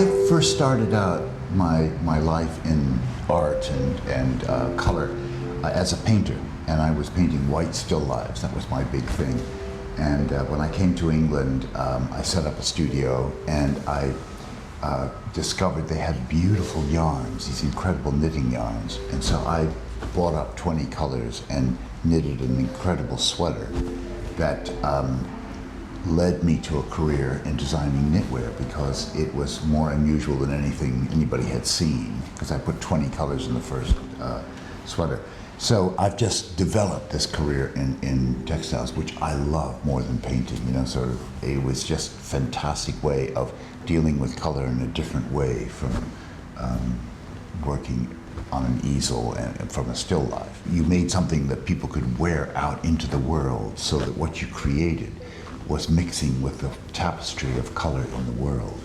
I first started out my life in art and color as a painter, and I was painting white still lifes. That was my big thing. And when I came to England, I set up a studio, and I discovered they had beautiful yarns, these incredible knitting yarns. And so I bought up 20 colors and knitted an incredible sweater that led me to a career in designing knitwear, because it was more unusual than anything anybody had seen, because I put 20 colors in the first sweater. So I've just developed this career in textiles, which I love more than painting, you know, sort of. It was just a fantastic way of dealing with color in a different way from working on an easel and from a still life. You made something that people could wear out into the world, so that what you created was mixing with the tapestry of color in the world.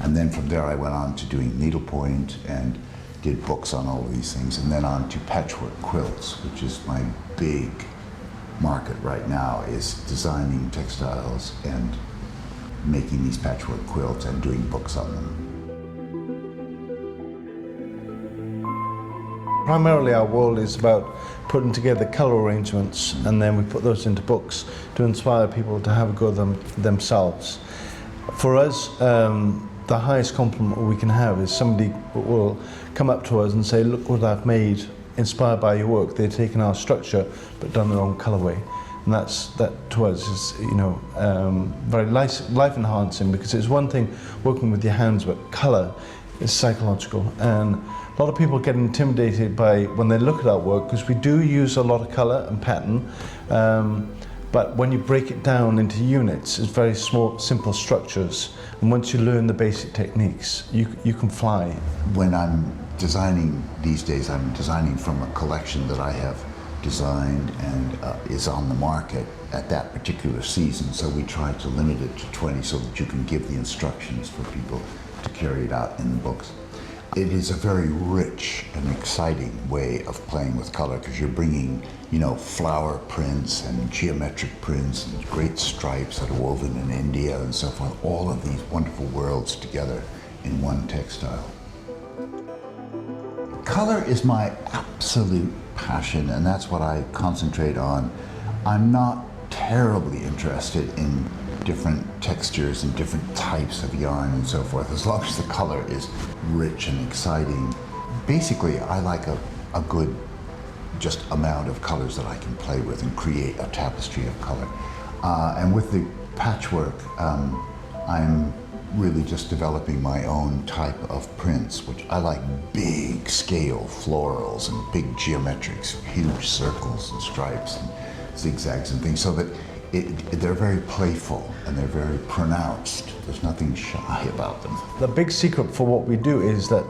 And then from there I went on to doing needlepoint and did books on all of these things, and then on to patchwork quilts, which is my big market right now, is designing textiles and making these patchwork quilts and doing books on them. Primarily our world is about putting together colour arrangements, and then we put those into books to inspire people to have a go at them themselves. For us, the highest compliment we can have is somebody will come up to us and say, look what I've made, inspired by your work. They've taken our structure but done their own colourway. And that to us is, you know, very life enhancing, because it's one thing working with your hands, but colour is psychological. And a lot of people get intimidated by when they look at our work, because we do use a lot of colour and pattern, but when you break it down into units, it's very small, simple structures. And once you learn the basic techniques, you can fly. When I'm designing these days, I'm designing from a collection that I have designed and is on the market at that particular season. So we try to limit it to 20 so that you can give the instructions for people to carry it out in the books. It is a very rich and exciting way of playing with color, because you're bringing, you know, flower prints and geometric prints and great stripes that are woven in India and so forth, all of these wonderful worlds together in one textile. Color is my absolute passion, and that's what I concentrate on. I'm not terribly interested in different textures and different types of yarn and so forth, as long as the color is rich and exciting. Basically, I like a good just amount of colors that I can play with and create a tapestry of color. And with the patchwork, I'm really just developing my own type of prints, which I like big scale florals and big geometrics, huge circles and stripes and zigzags and things, so that they're very playful and they're very pronounced. There's nothing shy about them. The big secret for what we do is that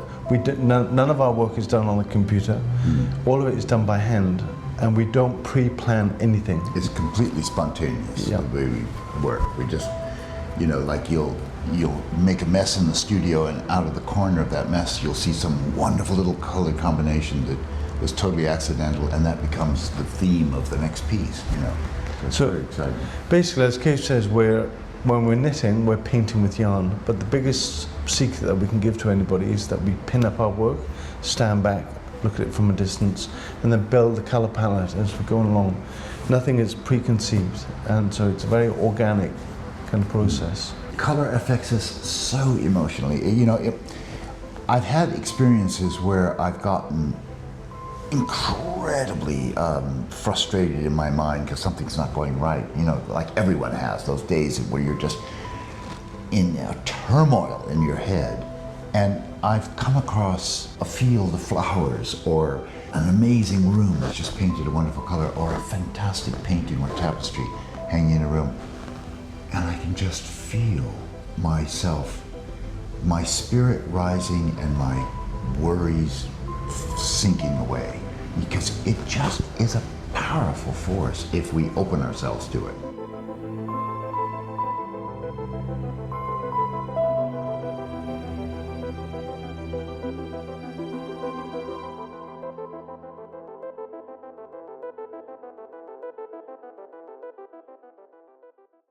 none of our work is done on a computer. Mm-hmm. All of it is done by hand, and we don't pre-plan anything. It's completely spontaneous, yeah, the way we work. We just, you know, like you'll make a mess in the studio, and out of the corner of that mess you'll see some wonderful little color combination that was totally accidental, and that becomes the theme of the next piece, you know. So very exciting. Basically, as Kate says, when we're knitting, we're painting with yarn, but the biggest secret that we can give to anybody is that we pin up our work, stand back, look at it from a distance, and then build the colour palette as we're going along. Nothing is preconceived, and so it's a very organic kind of process. Color affects us so emotionally. You know, I've had experiences where I've gotten incredibly frustrated in my mind because something's not going right. You know, like everyone has those days where you're just in a turmoil in your head. And I've come across a field of flowers, or an amazing room that's just painted a wonderful color, or a fantastic painting or tapestry hanging in a room. And I can just feel myself, my spirit rising and my worries sinking away, because it just is a powerful force if we open ourselves to it.